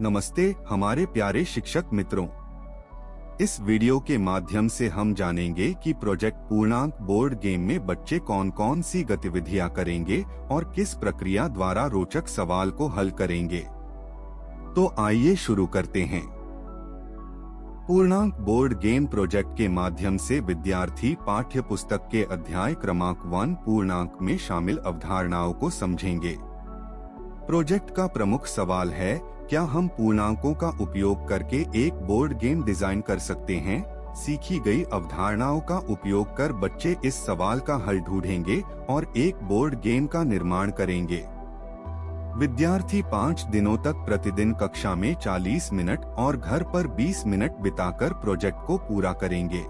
नमस्ते हमारे प्यारे शिक्षक मित्रों। इस वीडियो के माध्यम से हम जानेंगे कि प्रोजेक्ट पूर्णांक बोर्ड गेम में बच्चे कौन कौन सी गतिविधियां करेंगे और किस प्रक्रिया द्वारा रोचक सवाल को हल करेंगे। तो आइए शुरू करते हैं। पूर्णांक बोर्ड गेम प्रोजेक्ट के माध्यम से विद्यार्थी पाठ्य पुस्तक के अध्याय क्रमांक 1 पूर्णांक में शामिल अवधारणाओं को समझेंगे। प्रोजेक्ट का प्रमुख सवाल है, क्या हम पूर्णांकों का उपयोग करके एक बोर्ड गेम डिजाइन कर सकते हैं? सीखी गई अवधारणाओं का उपयोग कर बच्चे इस सवाल का हल ढूंढेंगे और एक बोर्ड गेम का निर्माण करेंगे। विद्यार्थी 5 दिनों तक प्रतिदिन कक्षा में 40 मिनट और घर पर 20 मिनट बिताकर प्रोजेक्ट को पूरा करेंगे।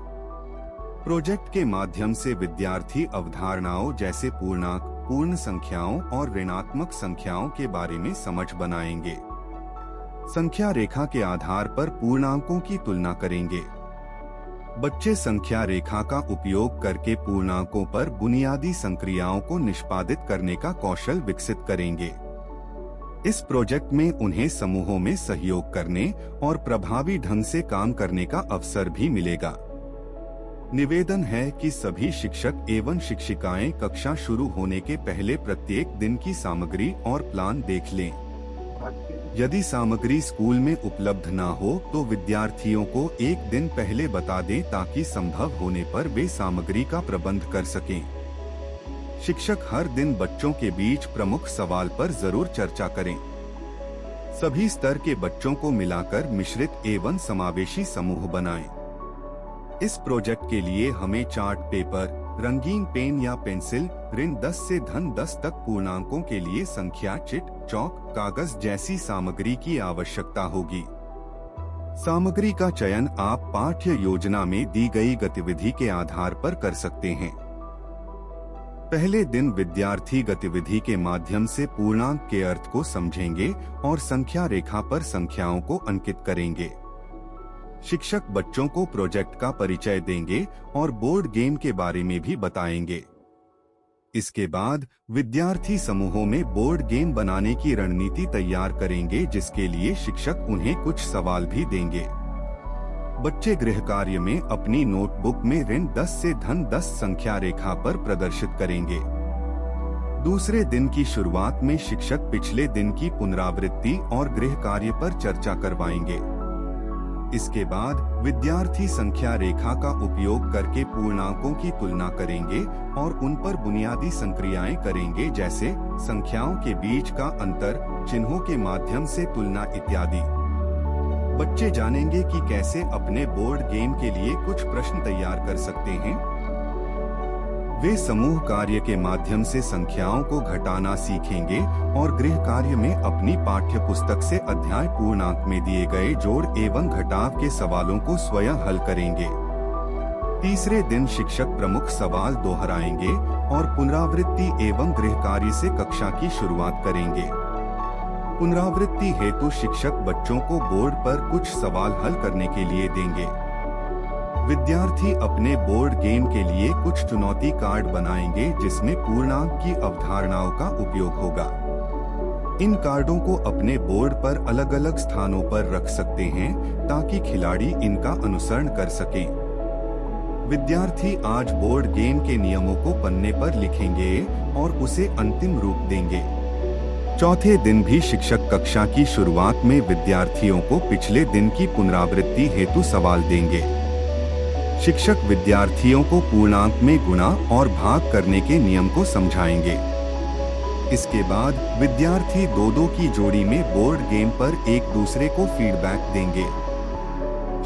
प्रोजेक्ट के माध्यम से विद्यार्थी अवधारणाओं जैसे पूर्णांक, पूर्ण संख्याओं और ऋणात्मक संख्याओं के बारे में समझ बनाएंगे। संख्या रेखा के आधार पर पूर्णांकों की तुलना करेंगे। बच्चे संख्या रेखा का उपयोग करके पूर्णांकों पर बुनियादी संक्रियाओं को निष्पादित करने का कौशल विकसित करेंगे। इस प्रोजेक्ट में उन्हें समूहों में सहयोग करने और प्रभावी ढंग से काम करने का अवसर भी मिलेगा। निवेदन है कि सभी शिक्षक एवं शिक्षिकाएं कक्षा शुरू होने के पहले प्रत्येक दिन की सामग्री और प्लान देख लें। यदि सामग्री स्कूल में उपलब्ध न हो तो विद्यार्थियों को एक दिन पहले बता दें ताकि संभव होने पर वे सामग्री का प्रबंध कर सकें। शिक्षक हर दिन बच्चों के बीच प्रमुख सवाल पर जरूर चर्चा करें। सभी स्तर के बच्चों को मिलाकर मिश्रित एवं समावेशी समूह बनाएं। इस प्रोजेक्ट के लिए हमें चार्ट पेपर, रंगीन पेन या पेंसिल, ऋण 10 से धन 10 तक पूर्णांकों के लिए संख्या चिट, चौक, कागज जैसी सामग्री की आवश्यकता होगी। सामग्री का चयन आप पाठ्य योजना में दी गई गतिविधि के आधार पर कर सकते हैं। पहले दिन विद्यार्थी गतिविधि के माध्यम से पूर्णांक के अर्थ को समझेंगे और संख्या रेखा पर संख्याओं को अंकित करेंगे। शिक्षक बच्चों को प्रोजेक्ट का परिचय देंगे और बोर्ड गेम के बारे में भी बताएंगे। इसके बाद विद्यार्थी समूहों में बोर्ड गेम बनाने की रणनीति तैयार करेंगे, जिसके लिए शिक्षक उन्हें कुछ सवाल भी देंगे। बच्चे गृह कार्य में अपनी नोटबुक में ऋण 10 से धन 10 संख्या रेखा पर प्रदर्शित करेंगे। दूसरे दिन की शुरुआत में शिक्षक पिछले दिन की पुनरावृत्ति और गृह कार्य पर चर्चा करवाएंगे। इसके बाद विद्यार्थी संख्या रेखा का उपयोग करके पूर्णांकों की तुलना करेंगे और उन पर बुनियादी संक्रियाएं करेंगे, जैसे संख्याओं के बीच का अंतर, चिन्हों के माध्यम से तुलना इत्यादि। बच्चे जानेंगे कि कैसे अपने बोर्ड गेम के लिए कुछ प्रश्न तैयार कर सकते हैं। वे समूह कार्य के माध्यम से संख्याओं को घटाना सीखेंगे और गृह कार्य में अपनी पाठ्य पुस्तक से अध्याय पूर्णांक में दिए गए जोड़ एवं घटाव के सवालों को स्वयं हल करेंगे। तीसरे दिन शिक्षक प्रमुख सवाल दोहराएंगे और पुनरावृत्ति एवं गृह कार्य से कक्षा की शुरुआत करेंगे। पुनरावृत्ति हेतु शिक्षक बच्चों को बोर्ड पर कुछ सवाल हल करने के लिए देंगे। विद्यार्थी अपने बोर्ड गेम के लिए कुछ चुनौती कार्ड बनाएंगे, जिसमें पूर्णांक की अवधारणाओं का उपयोग होगा। इन कार्डों को अपने बोर्ड पर अलग अलग स्थानों पर रख सकते हैं ताकि खिलाड़ी इनका अनुसरण कर सकें। विद्यार्थी आज बोर्ड गेम के नियमों को पन्ने पर लिखेंगे और उसे अंतिम रूप देंगे। चौथे दिन भी शिक्षक कक्षा की शुरुआत में विद्यार्थियों को पिछले दिन की पुनरावृत्ति हेतु सवाल देंगे। शिक्षक विद्यार्थियों को पूर्णांक में गुणा और भाग करने के नियम को समझाएंगे। इसके बाद विद्यार्थी 2-2 की जोड़ी में बोर्ड गेम पर एक दूसरे को फीडबैक देंगे।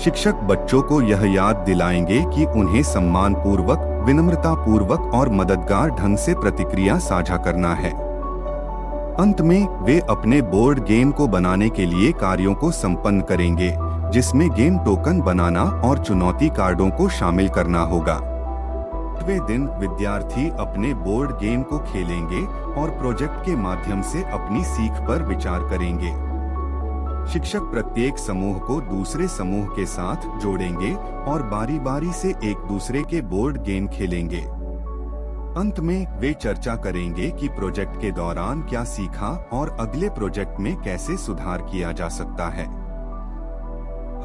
शिक्षक बच्चों को यह याद दिलाएंगे कि उन्हें सम्मान पूर्वक, विनम्रता पूर्वक और मददगार ढंग से प्रतिक्रिया साझा करना है। अंत में वे अपने बोर्ड गेम को बनाने के लिए कार्यों को संपन्न करेंगे, जिसमें गेम टोकन बनाना और चुनौती कार्डों को शामिल करना होगा। 8वें दिन विद्यार्थी अपने बोर्ड गेम को खेलेंगे और प्रोजेक्ट के माध्यम से अपनी सीख पर विचार करेंगे। शिक्षक प्रत्येक समूह को दूसरे समूह के साथ जोड़ेंगे और बारी बारी से एक दूसरे के बोर्ड गेम खेलेंगे। अंत में वे चर्चा करेंगे कि प्रोजेक्ट के दौरान क्या सीखा और अगले प्रोजेक्ट में कैसे सुधार किया जा सकता है।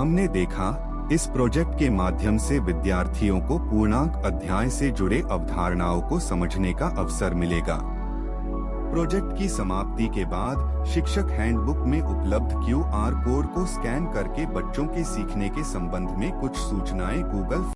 हमने देखा, इस प्रोजेक्ट के माध्यम से विद्यार्थियों को पूर्णांक अध्याय से जुड़े अवधारणाओं को समझने का अवसर मिलेगा। प्रोजेक्ट की समाप्ति के बाद शिक्षक हैंडबुक में उपलब्ध QR कोड को स्कैन करके बच्चों के सीखने के संबंध में कुछ सूचनाएं गूगल